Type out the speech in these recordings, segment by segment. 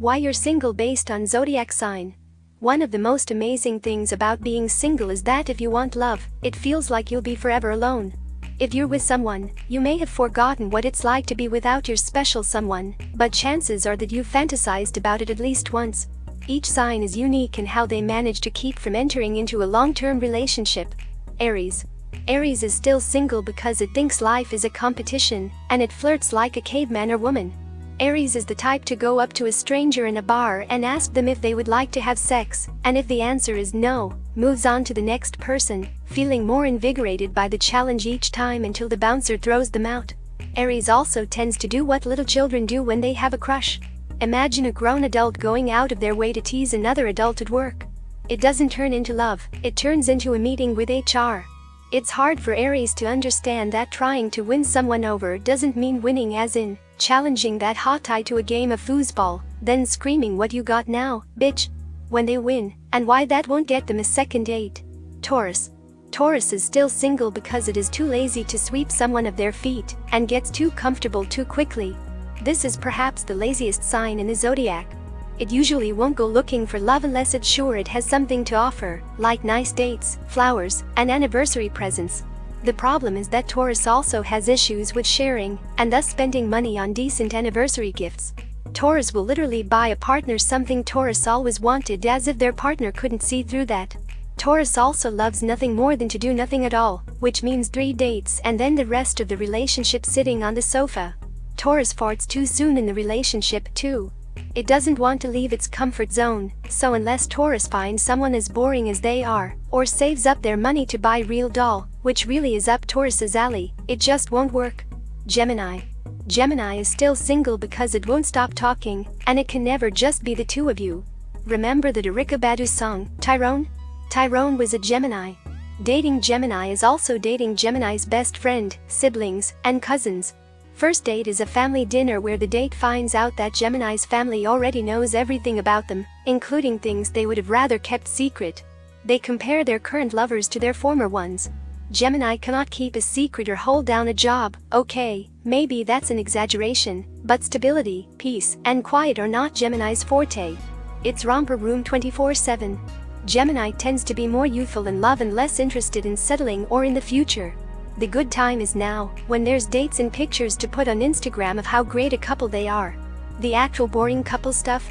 Why you're single based on zodiac sign. One of the most amazing things about being single is that if you want love, it feels like you'll be forever alone. If you're with someone, you may have forgotten what it's like to be without your special someone, but chances are that you've fantasized about it at least once. Each sign is unique in how they manage to keep from entering into a long-term relationship. Aries. Aries is still single because it thinks life is a competition, and it flirts like a caveman or woman. Aries is the type to go up to a stranger in a bar and ask them if they would like to have sex, and if the answer is no, moves on to the next person, feeling more invigorated by the challenge each time until the bouncer throws them out. Aries also tends to do what little children do when they have a crush. Imagine a grown adult going out of their way to tease another adult at work. It doesn't turn into love, it turns into a meeting with HR. It's hard for Aries to understand that trying to win someone over doesn't mean winning, as in challenging that hottie to a game of foosball, then screaming "what you got now, bitch?" when they win, and why that won't get them a second date. Taurus. Taurus is still single because it is too lazy to sweep someone off their feet, and gets too comfortable too quickly. This is perhaps the laziest sign in the zodiac. It usually won't go looking for love unless it's sure it has something to offer, like nice dates, flowers, and anniversary presents. The problem is that Taurus also has issues with sharing, and thus spending money on decent anniversary gifts. Taurus will literally buy a partner something Taurus always wanted, as if their partner couldn't see through that. Taurus also loves nothing more than to do nothing at all, which means 3 dates and then the rest of the relationship sitting on the sofa. Taurus farts too soon in the relationship too. It doesn't want to leave its comfort zone, so unless Taurus finds someone as boring as they are, or saves up their money to buy real doll, which really is up Taurus's alley, it just won't work. Gemini. Gemini is still single because it won't stop talking, and it can never just be the two of you. Remember the Erykah Badu song, Tyrone? Tyrone was a Gemini. Dating Gemini is also dating Gemini's best friend, siblings, and cousins. First date is a family dinner where the date finds out that Gemini's family already knows everything about them, including things they would have rather kept secret. They compare their current lovers to their former ones. Gemini cannot keep a secret or hold down a job. Okay, maybe that's an exaggeration, but stability, peace, and quiet are not Gemini's forte. It's romper room 24/7. Gemini tends to be more youthful in love and less interested in settling or in the future. The good time is now, when there's dates and pictures to put on Instagram of how great a couple they are. The actual boring couple stuff?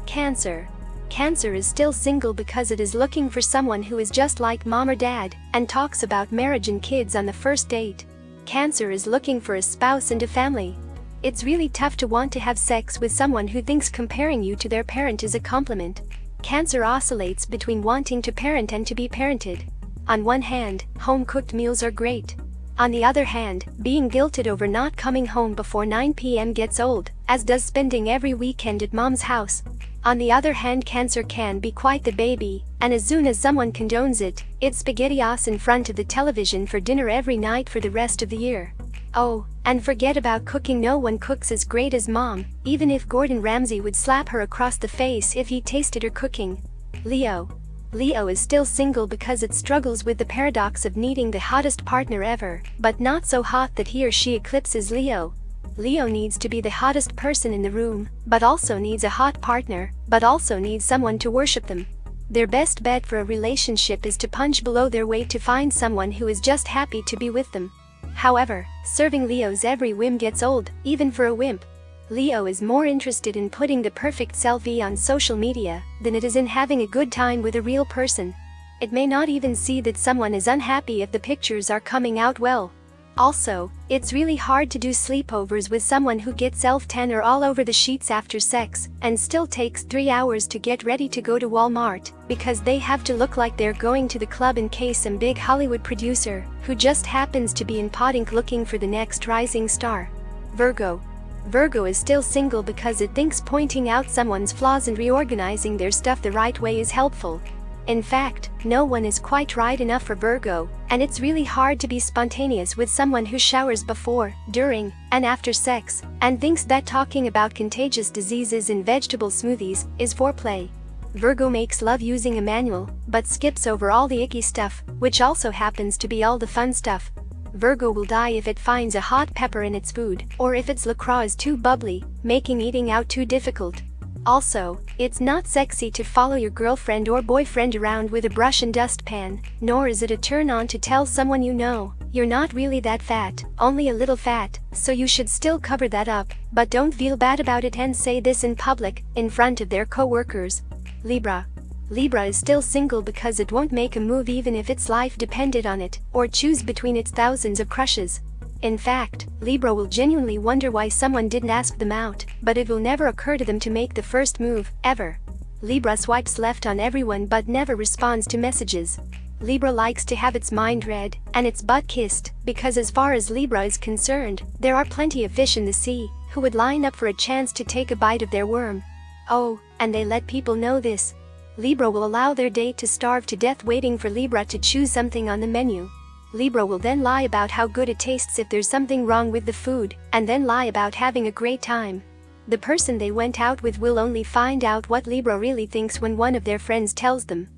Cancer. Cancer is still single because it is looking for someone who is just like mom or dad, and talks about marriage and kids on the first date. Cancer is looking for a spouse and a family. It's really tough to want to have sex with someone who thinks comparing you to their parent is a compliment. Cancer oscillates between wanting to parent and to be parented. On one hand, home-cooked meals are great. On the other hand, being guilted over not coming home before 9 p.m. gets old, as does spending every weekend at mom's house. On the other hand, Cancer can be quite the baby, and as soon as someone condones it, it's SpaghettiOs in front of the television for dinner every night for the rest of the year. Oh, and forget about cooking. No one cooks as great as mom, even if Gordon Ramsay would slap her across the face if he tasted her cooking. Leo. Leo is still single because it struggles with the paradox of needing the hottest partner ever, but not so hot that he or she eclipses Leo. Leo needs to be the hottest person in the room, but also needs a hot partner, but also needs someone to worship them. Their best bet for a relationship is to punch below their weight to find someone who is just happy to be with them. However, serving Leo's every whim gets old, even for a wimp. Leo is more interested in putting the perfect selfie on social media than it is in having a good time with a real person. It may not even see that someone is unhappy if the pictures are coming out well. Also, it's really hard to do sleepovers with someone who gets self-tan or all over the sheets after sex, and still takes 3 hours to get ready to go to Walmart, because they have to look like they're going to the club in case some big Hollywood producer, who just happens to be in Podink looking for the next rising star. Virgo. Virgo is still single because it thinks pointing out someone's flaws and reorganizing their stuff the right way is helpful. In fact, no one is quite right enough for Virgo, and it's really hard to be spontaneous with someone who showers before, during, and after sex, and thinks that talking about contagious diseases in vegetable smoothies is foreplay. Virgo makes love using a manual, but skips over all the icky stuff, which also happens to be all the fun stuff. Virgo will die if it finds a hot pepper in its food, or if its LaCroix is too bubbly, making eating out too difficult. Also, it's not sexy to follow your girlfriend or boyfriend around with a brush and dustpan, nor is it a turn-on to tell someone you know, "You're not really that fat, only a little fat, so you should still cover that up, but don't feel bad about it and say this in public, in front of their co-workers." Libra. Libra is still single because it won't make a move even if its life depended on it, or choose between its thousands of crushes. In fact, Libra will genuinely wonder why someone didn't ask them out, but it will never occur to them to make the first move, ever. Libra swipes left on everyone but never responds to messages. Libra likes to have its mind read, and its butt kissed, because as far as Libra is concerned, there are plenty of fish in the sea, who would line up for a chance to take a bite of their worm. Oh, and they let people know this. Libra will allow their date to starve to death waiting for Libra to choose something on the menu. Libra will then lie about how good it tastes if there's something wrong with the food, and then lie about having a great time. The person they went out with will only find out what Libra really thinks when one of their friends tells them.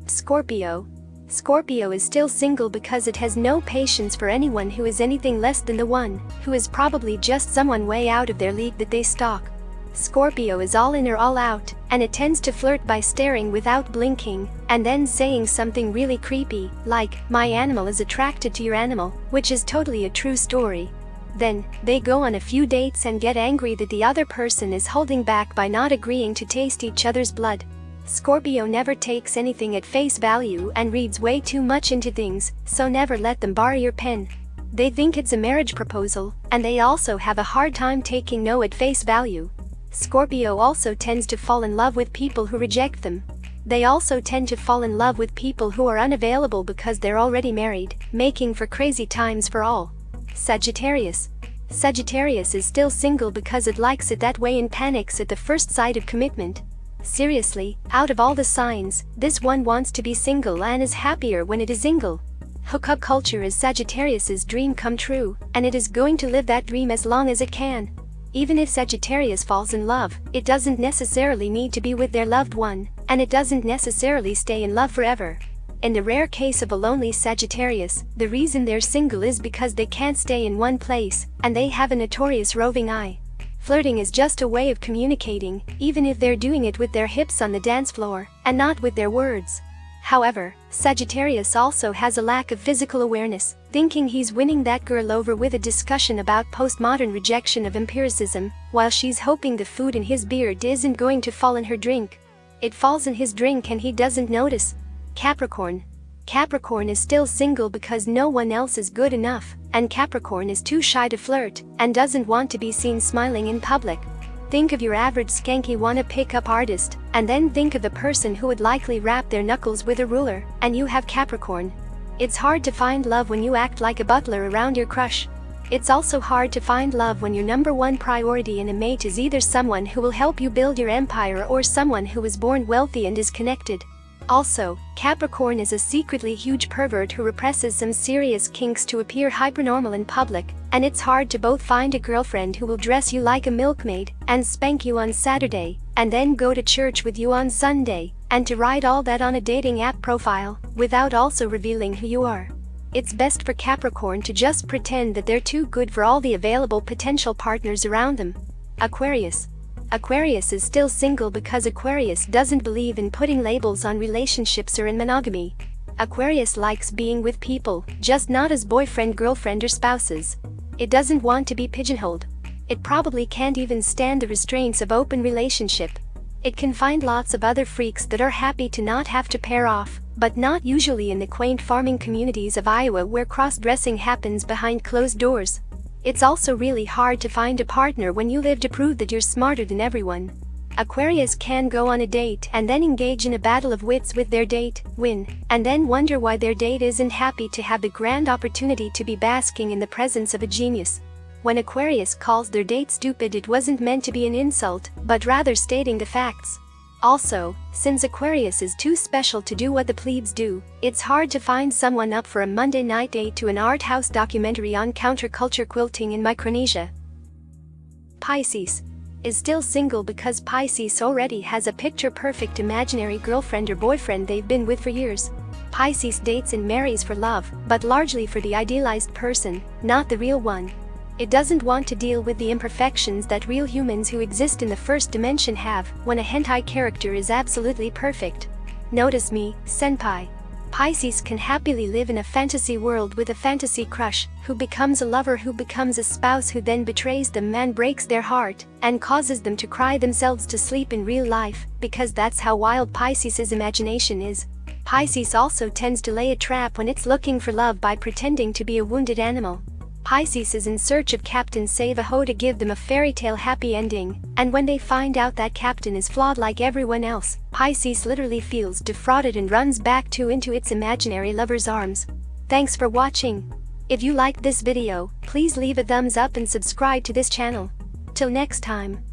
Scorpio. Scorpio is still single because it has no patience for anyone who is anything less than the one, who is probably just someone way out of their league that they stalk. Scorpio is all in or all out, and it tends to flirt by staring without blinking, and then saying something really creepy, like, "My animal is attracted to your animal," which is totally a true story. Then, they go on a few dates and get angry that the other person is holding back by not agreeing to taste each other's blood. Scorpio never takes anything at face value and reads way too much into things, so never let them borrow your pen. They think it's a marriage proposal, and they also have a hard time taking no at face value. Scorpio also tends to fall in love with people who reject them. They also tend to fall in love with people who are unavailable because they're already married, making for crazy times for all. Sagittarius. Sagittarius is still single because it likes it that way and panics at the first sight of commitment. Seriously, out of all the signs, this one wants to be single and is happier when it is single. Hookup culture is Sagittarius's dream come true, and it is going to live that dream as long as it can. Even if Sagittarius falls in love, it doesn't necessarily need to be with their loved one, and it doesn't necessarily stay in love forever. In the rare case of a lonely Sagittarius, the reason they're single is because they can't stay in one place, and they have a notorious roving eye. Flirting is just a way of communicating, even if they're doing it with their hips on the dance floor, and not with their words. However, Sagittarius also has a lack of physical awareness, thinking he's winning that girl over with a discussion about postmodern rejection of empiricism, while she's hoping the food in his beard isn't going to fall in her drink. It falls in his drink and he doesn't notice. Capricorn. Capricorn is still single because no one else is good enough, and Capricorn is too shy to flirt, and doesn't want to be seen smiling in public. Think of your average skanky wanna-pick-up artist, and then think of the person who would likely wrap their knuckles with a ruler, and you have Capricorn. It's hard to find love when you act like a butler around your crush. It's also hard to find love when your number one priority in a mate is either someone who will help you build your empire or someone who was born wealthy and is connected. Also, Capricorn is a secretly huge pervert who represses some serious kinks to appear hypernormal in public, and it's hard to both find a girlfriend who will dress you like a milkmaid and spank you on Saturday, and then go to church with you on Sunday, and to write all that on a dating app profile, without also revealing who you are. It's best for Capricorn to just pretend that they're too good for all the available potential partners around them. Aquarius. Aquarius is still single because Aquarius doesn't believe in putting labels on relationships or in monogamy. Aquarius likes being with people, just not as boyfriend, girlfriend, or spouses. It doesn't want to be pigeonholed. It probably can't even stand the restraints of open relationship. It can find lots of other freaks that are happy to not have to pair off, but not usually in the quaint farming communities of Iowa where cross-dressing happens behind closed doors. It's also really hard to find a partner when you live to prove that you're smarter than everyone. Aquarius can go on a date and then engage in a battle of wits with their date, win, and then wonder why their date isn't happy to have the grand opportunity to be basking in the presence of a genius. When Aquarius calls their date stupid, it wasn't meant to be an insult, but rather stating the facts. Also, since Aquarius is too special to do what the plebes do, it's hard to find someone up for a Monday night date to an art house documentary on counterculture quilting in Micronesia. Pisces is still single because Pisces already has a picture-perfect imaginary girlfriend or boyfriend they've been with for years. Pisces dates and marries for love, but largely for the idealized person, not the real one. It doesn't want to deal with the imperfections that real humans who exist in the first dimension have when a hentai character is absolutely perfect. Notice me, senpai. Pisces can happily live in a fantasy world with a fantasy crush, who becomes a lover, who becomes a spouse, who then betrays them and breaks their heart, and causes them to cry themselves to sleep in real life, because that's how wild Pisces' imagination is. Pisces also tends to lay a trap when it's looking for love by pretending to be a wounded animal. Pisces is in search of Captain Save-A-Ho to give them a fairy tale happy ending, and when they find out that Captain is flawed like everyone else, Pisces literally feels defrauded and runs back into its imaginary lover's arms. Thanks for watching. If you liked this video, please leave a thumbs up and subscribe to this channel. Till next time.